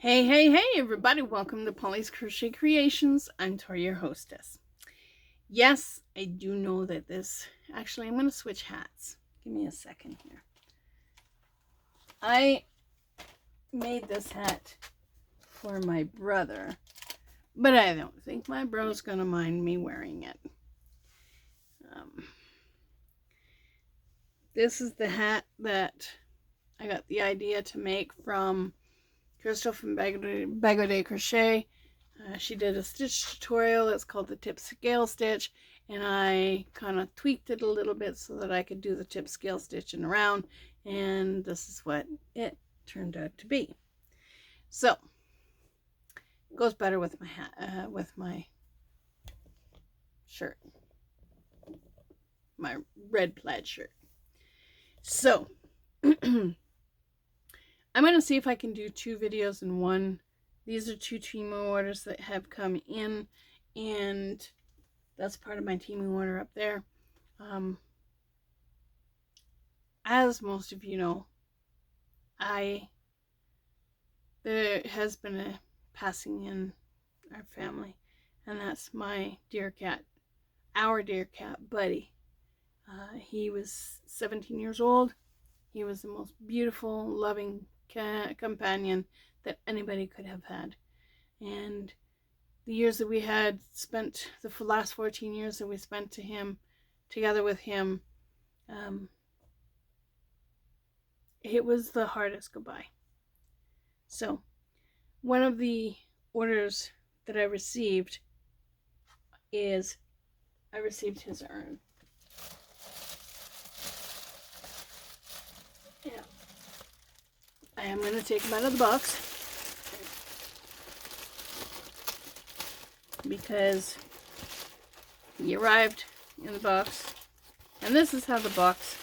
Hey, everybody. Welcome to Polly's Crochet Creations. I'm Tori, your hostess. Yes, I do know that this... Actually, I'm going to switch hats. Give me a second here. I made this hat for my brother, but I don't think my bro's going to mind me wearing it. This is the hat that I got the idea to make from Crystal from Bago de Crochet. She did a stitch tutorial that's called the tip scale stitch, and I kind of tweaked it a little bit so that I could do the tip scale stitching around, and this is what it turned out to be. So it goes better with my hat, with my shirt, my red plaid shirt. So I'm going to see if I can do 2 videos in one. These are 2 Temu orders that have come in, and that's part of my Temu order up there. As most of you know, there has been a passing in our family, and that's my dear cat, our dear cat, Buddy. He was 17 years old. He was the most beautiful, loving companion that anybody could have had. And the years that we had spent, the last 14 years that we spent together with him, it was the hardest goodbye. So one of the orders that I received is I received his urn. Yeah. I am going to take him out of the box because he arrived in the box, and this is how the box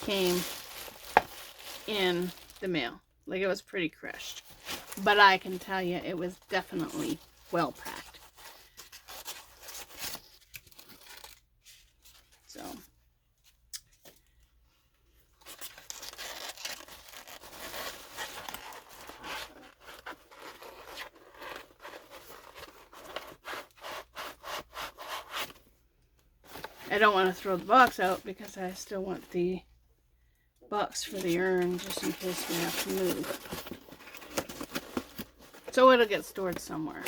came in the mail. Like, it was pretty crushed, but I can tell you it was definitely well packed. So I don't want to throw the box out because I still want the box for the urn just in case we have to move. So it'll get stored somewhere.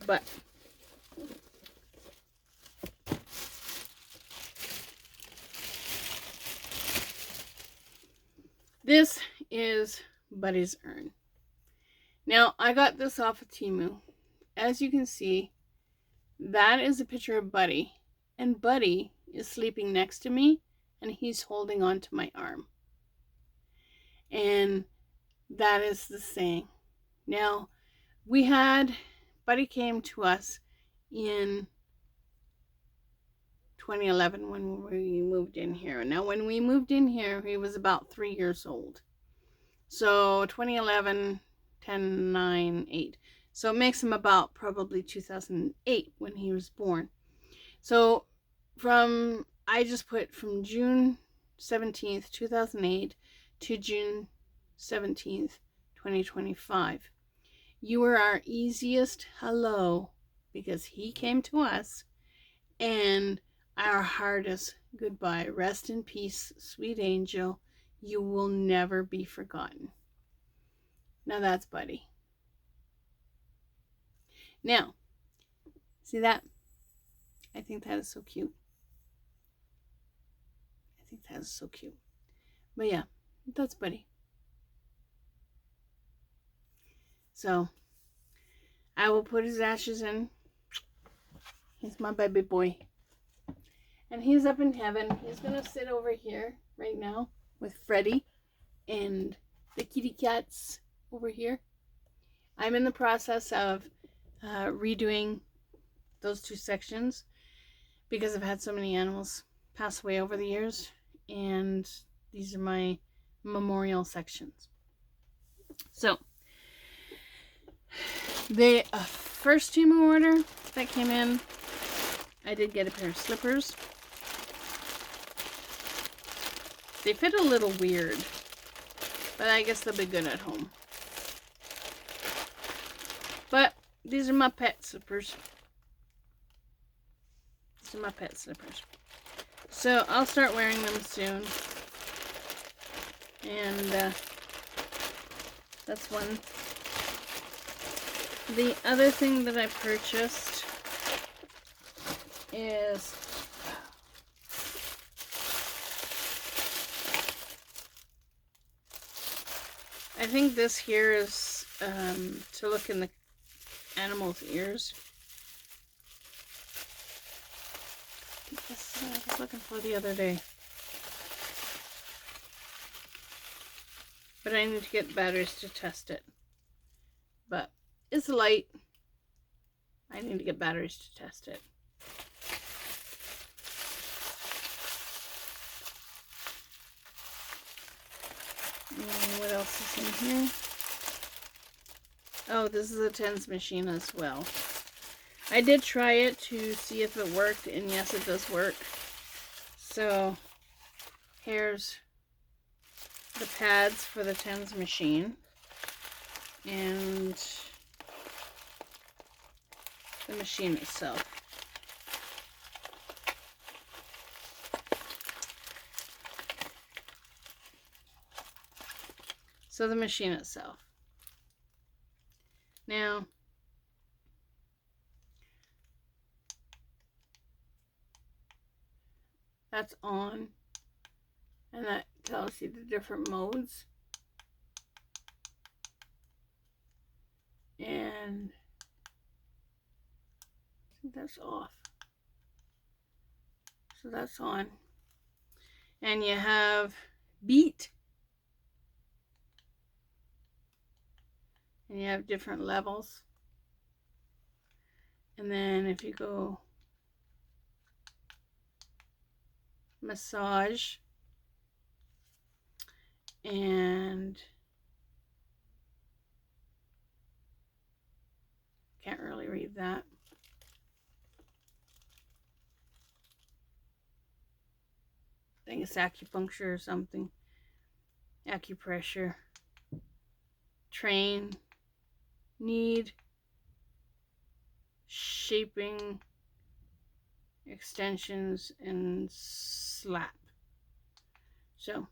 But this is Buddy's urn. Now, I got this off of Temu. As you can see, that is a picture of Buddy, and Buddy is sleeping next to me, and he's holding on to my arm. And that is the saying. Now, Buddy came to us in 2011 when we moved in here. Now, when we moved in here, he was about 3 years old. So 2011, 10, 9, 8. So it makes him about probably 2008 when he was born. So I just put from June 17th, 2008 to June 17th, 2025. You were our easiest hello because he came to us, and our hardest goodbye. Rest in peace, sweet angel. You will never be forgotten. Now that's Buddy. Now, see that? I think that is so cute. But yeah, that's Buddy. So, I will put his ashes in. He's my baby boy. And he's up in heaven. He's going to sit over here right now with Freddie and the kitty cats over here. I'm in the process of redoing those 2 sections because I've had so many animals pass away over the years, and these are my memorial sections. So the first Temu order that came in, I did get a pair of slippers. They fit a little weird. But I guess they'll be good at home. But these are my pet slippers. These are my pet slippers. So I'll start wearing them soon. And that's one. The other thing that I purchased is I think this here is to look in the animal's ears. This is what I was looking for the other day. But I need to get batteries to test it. But it's light. I need to get batteries to test it. And what else is in here? Oh, this is a tens machine as well. I did try it to see if it worked, and yes, it does work. So here's the pads for the tens machine, and the machine itself. So the machine itself. Now, that's on, and that tells you the different modes. And I think that's off. So that's on. And you have beat. And you have different levels. And then if you go massage, and can't really read that. I think it's acupuncture or something. Acupressure. Train. Need. Shaping. Extensions. And slap. So.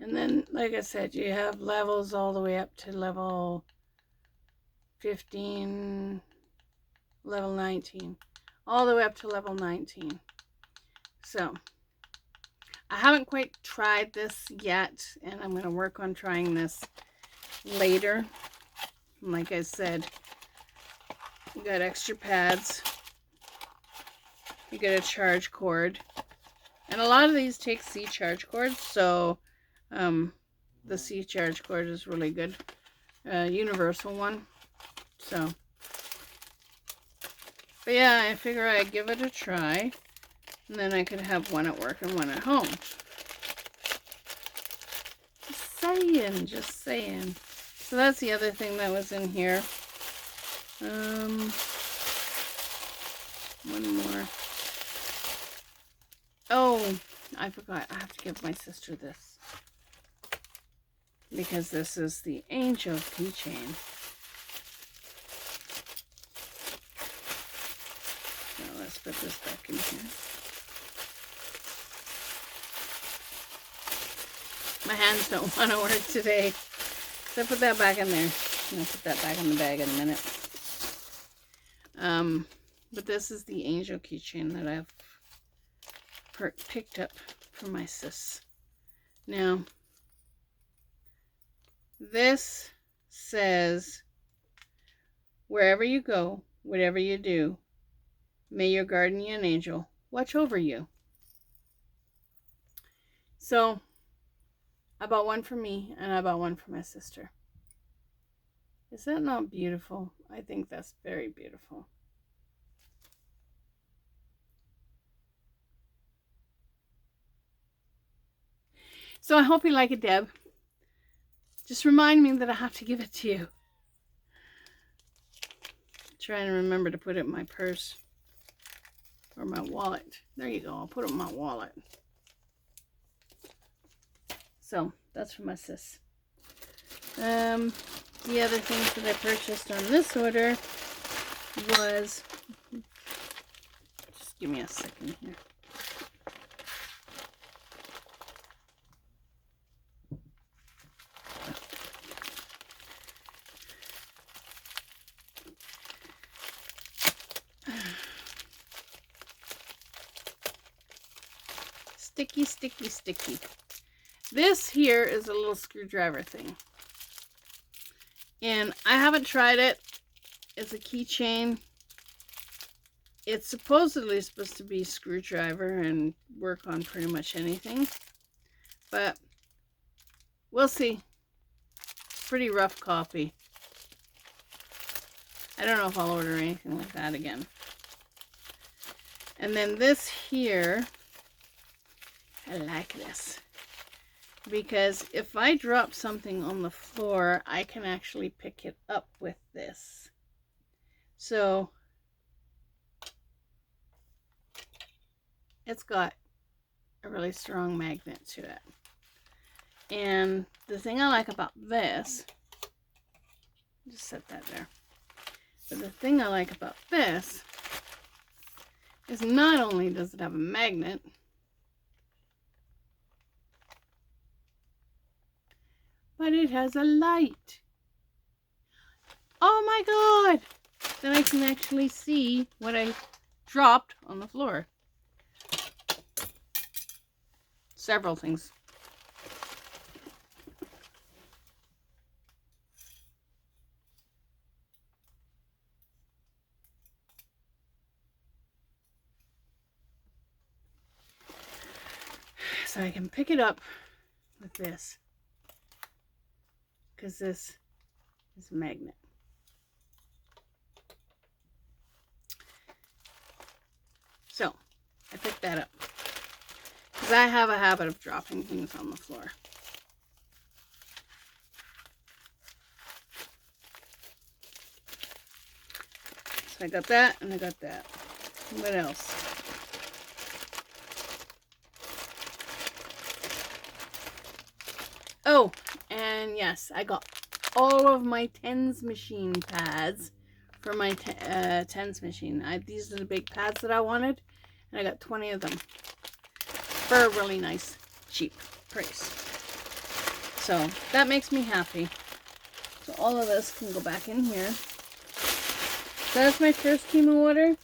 And then, like I said, you have levels all the way up to level 15, level 19. All the way up to level 19. So, I haven't quite tried this yet, and I'm going to work on trying this later. Like I said, you got extra pads. You get a charge cord. And a lot of these take C charge cords, so the C charge cord is really good. Universal one. So, but yeah, I figure I'd give it a try. And then I could have one at work and one at home. Just saying. So that's the other thing that was in here. One more. Oh, I forgot. I have to give my sister this. Because this is the Angel keychain. So let's put this back in here. My hands don't want to work today. So put that back in there. I'll put that back in the bag in a minute. But this is the Angel keychain that I've picked up for my sis. Now, this says, wherever you go, whatever you do, may your guardian angel watch over you. So, I bought one for me, and I bought one for my sister. Is that not beautiful? I think that's very beautiful. So I hope you like it, Deb. Just remind me that I have to give it to you. Trying to remember to put it in my purse or my wallet. There you go. I'll put it in my wallet. So That's for my sis. The other things that I purchased on this order was, just give me a second here. Sticky, sticky, sticky. This here is a little screwdriver thing. And I haven't tried it. It's a keychain. It's supposedly supposed to be a screwdriver and work on pretty much anything. But we'll see. Pretty rough copy. I don't know if I'll order anything like that again. And then this here, I like this. Because if I drop something on the floor, I can actually pick it up with this. So it's got a really strong magnet to it. And the thing I like about this, just set that there. But the thing I like about this is not only does it have a magnet, but it has a light. Oh my God! Then I can actually see what I dropped on the floor. Several things. So I can pick it up with this, because this is a magnet. So I picked that up because I have a habit of dropping things on the floor. So I got that and I got that. What else? Oh, and yes, I got all of my tens machine pads for my tens machine. These are the big pads that I wanted, and I got 20 of them for a really nice, cheap price. So that makes me happy. So all of this can go back in here. So that's my first Temu order.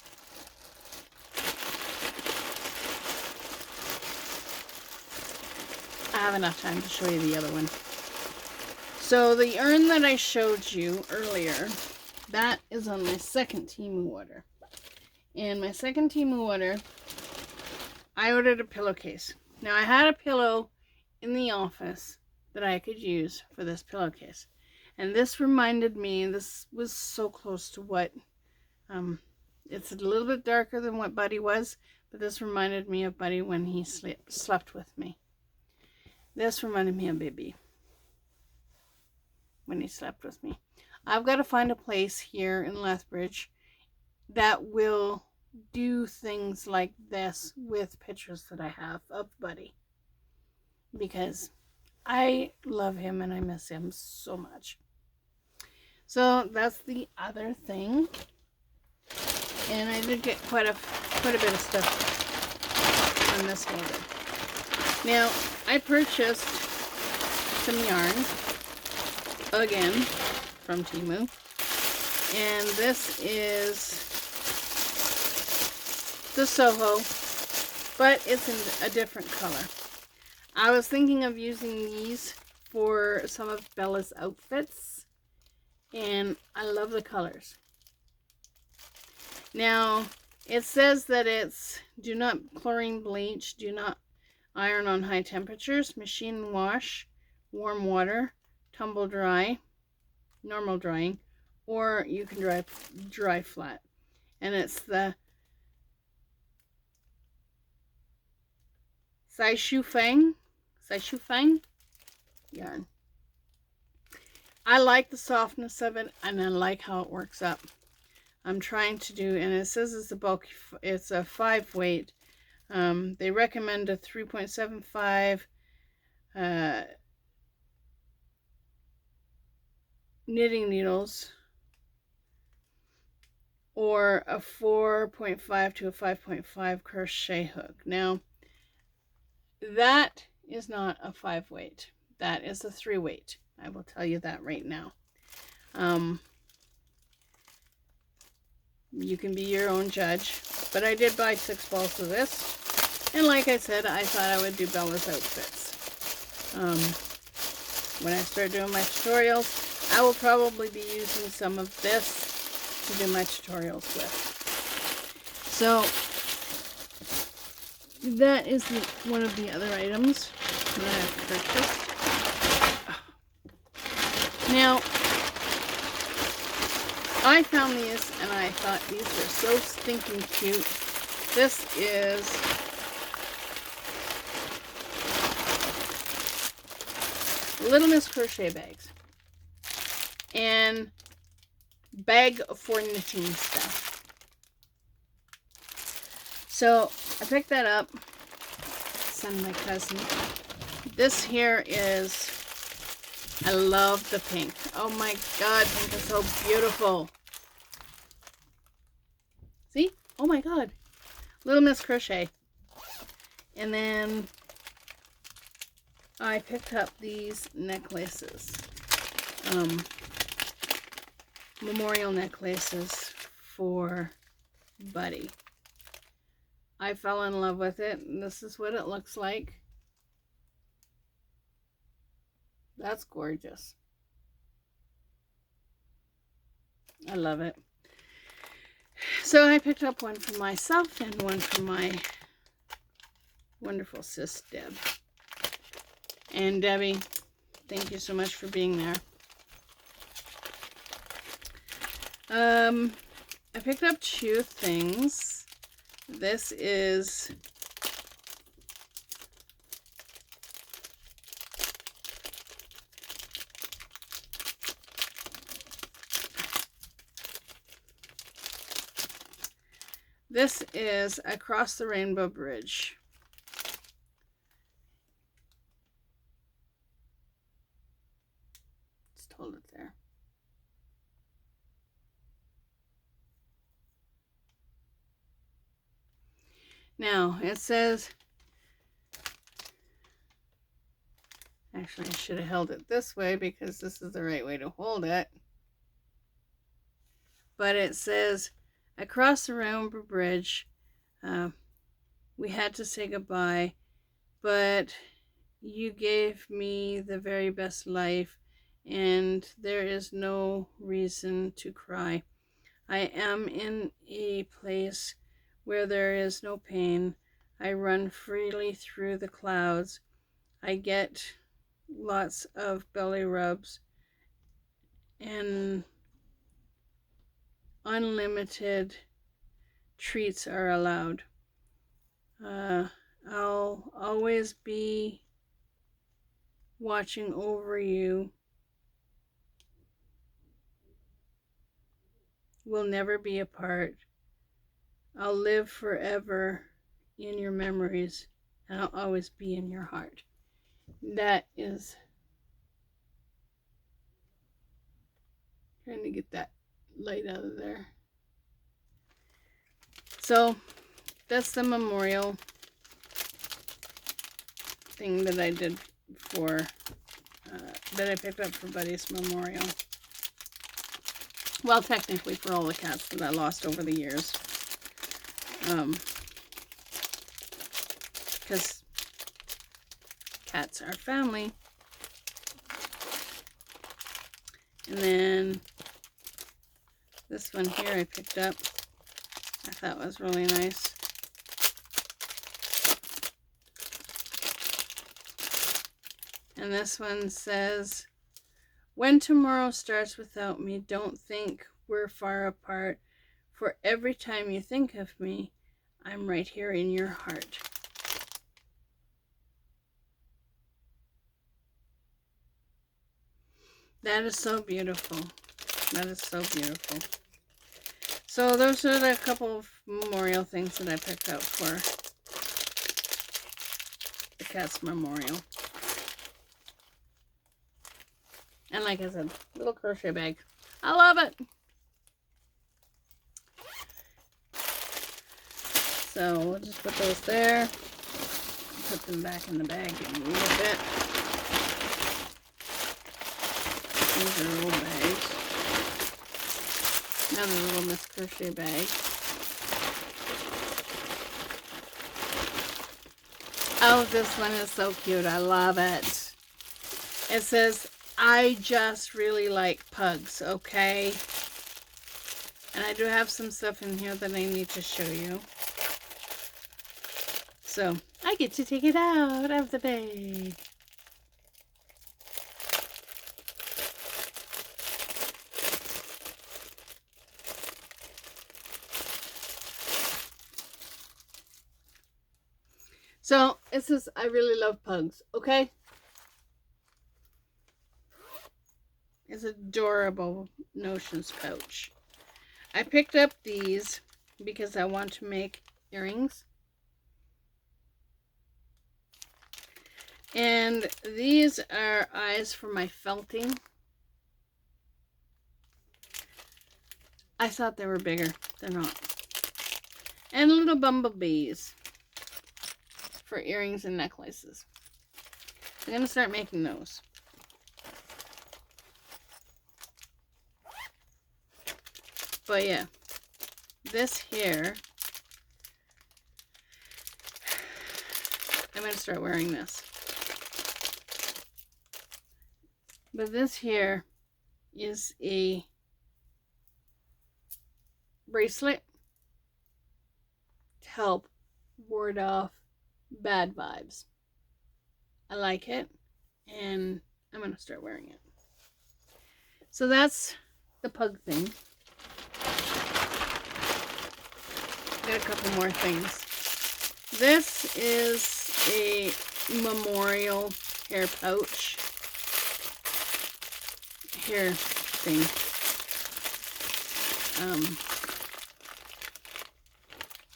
I have enough time to show you the other one. So the urn that I showed you earlier, that is on my second Temu order. And my second Temu order, I ordered a pillowcase. Now I had a pillow in the office that I could use for this pillowcase. And this reminded me, this was so close to what, it's a little bit darker than what Buddy was, but this reminded me of Buddy when he slept with me. This reminded me of Baby when he slept with me. I've got to find a place here in Lethbridge that will do things like this with pictures that I have of Buddy, because I love him and I miss him so much. So that's the other thing. And I did get quite a bit of stuff on this order. Now, I purchased some yarn, again, from Temu. And this is the Soho, but it's in a different color. I was thinking of using these for some of Bella's outfits, and I love the colors. Now, it says that it's do not chlorine bleach, do not iron on high temperatures, machine wash, warm water, tumble dry, normal drying, or you can dry flat. And it's the Sai Shu Fang yarn. I like the softness of it, and I like how it works up. I'm trying to do, and it says it's a bulky, it's a 5 weight. They recommend a 3.75 knitting needles or a 4.5 to a 5.5 crochet hook. Now, that is not a 5 weight. That is a 3 weight. I will tell you that right now. You can be your own judge, but I did buy 6 balls of this. And like I said, I thought I would do Bella's outfits. When I start doing my tutorials, I will probably be using some of this to do my tutorials with. So that is one of the other items that I've purchased. Now, I found these and I thought these were so stinking cute. This is Little Miss Crochet bags. And bag for knitting stuff. So I picked that up. Send my cousin. This here is, I love the pink. Oh my god, pink is so beautiful. See? Oh my god. Little Miss Crochet. And then I picked up these necklaces. Memorial necklaces for Buddy. I fell in love with it, and this is what it looks like. That's gorgeous. I love it. So I picked up one for myself and one for my wonderful sis, Deb. And Debbie, thank you so much for being there. I picked up 2 things. This is Across the Rainbow Bridge. Just hold it there. Now, it says, actually I should have held it this way because this is the right way to hold it. But it says, across the Rainbow Bridge, we had to say goodbye, but you gave me the very best life, and there is no reason to cry. I am in a place where there is no pain. I run freely through the clouds. I get lots of belly rubs, and unlimited treats are allowed. I'll always be watching over you. We'll never be apart. I'll live forever in your memories, and I'll always be in your heart. That is, trying to get that light out of there. So that's the memorial thing that I did for, that I picked up for Buddy's memorial. Well, technically for all the cats that I lost over the years. Because cats are family. And then this one here I picked up. I thought was really nice. And this one says, when tomorrow starts without me, don't think we're far apart. For every time you think of me, I'm right here in your heart. That is so beautiful. That is so beautiful. So those are the couple of memorial things that I picked up for the cat's memorial. And And like I said, little crochet bag. I love it. So we'll just put those there. Put them back in the bag in a little bit. These are little bags. Another little Miss Crochet bag. Oh, this one is so cute. I love it. It says, I just really like pugs, okay? And I do have some stuff in here that I need to show you. So, I get to take it out of the bag. So, it says, I really love pugs, okay? It's adorable notions pouch. I picked up these because I want to make earrings. And these are eyes for my felting. I thought they were bigger. They're not. And little bumblebees for earrings and necklaces. I'm going to start making those. But yeah, this here, I'm going to start wearing this. But this here is a bracelet to help ward off bad vibes. I like it, and I'm going to start wearing it. So that's the pug thing. Got a couple more things. This is a memorial hair pouch. Hair thing.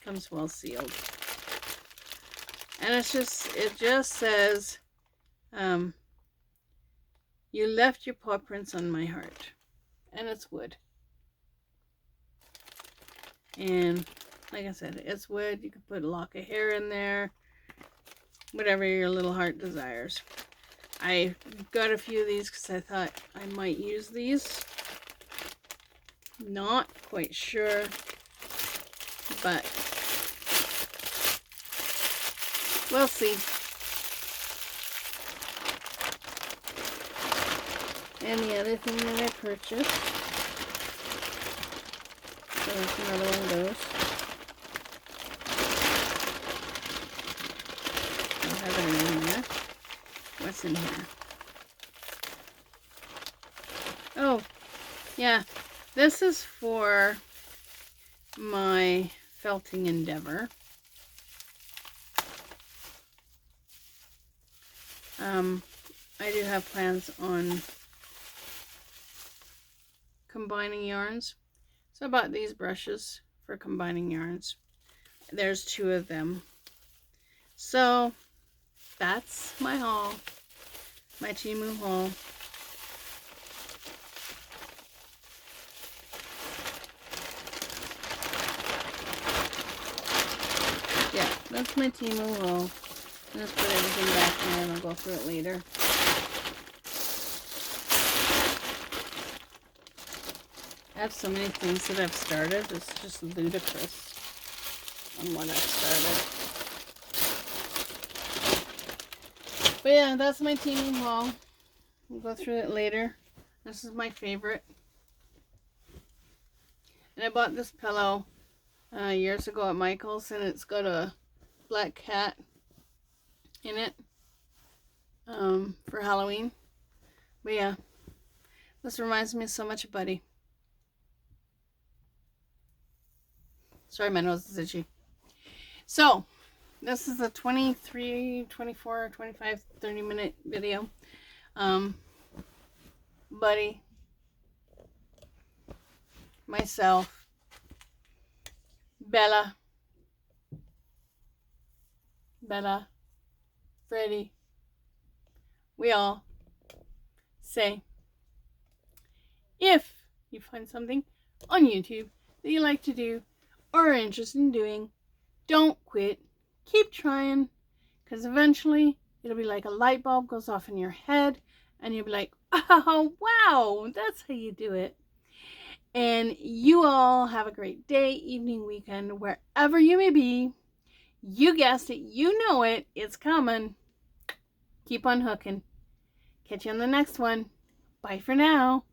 Comes well sealed. And it just says, you left your paw prints on my heart. And it's wood. And like I said, it's wood. You can put a lock of hair in there. Whatever your little heart desires. I got a few of these because I thought I might use these. Not quite sure. But we'll see. And the other thing that I purchased. So there's another one of those. I'll have it in there. What's in here? Oh, yeah. This is for my felting endeavor. I do have plans on combining yarns. So I bought these brushes for combining yarns. There's 2 of them. So that's my haul. My Temu haul. Yeah, that's my Temu haul. I'll just put everything back there and I'll go through it later. I have so many things that I've started. It's just ludicrous on what I've started. But yeah, that's my Temu haul. We'll go through it later. This is my favorite. And I bought this pillow years ago at Michael's, and it's got a black cat in it for Halloween. But yeah, this reminds me so much of Buddy. Sorry, my nose is itchy. So, this is a 23, 24, 25, 30 minute video. Buddy, myself, Bella, Freddie, we all say If you find something on YouTube that you like to do or are interested in doing, don't quit. Keep trying, because eventually it'll be like a light bulb goes off in your head and you'll be like, oh, wow, that's how you do it. And you all have a great day, evening, weekend, wherever you may be. You guessed it. You know it. It's coming. Keep on hooking. Catch you on the next one. Bye for now.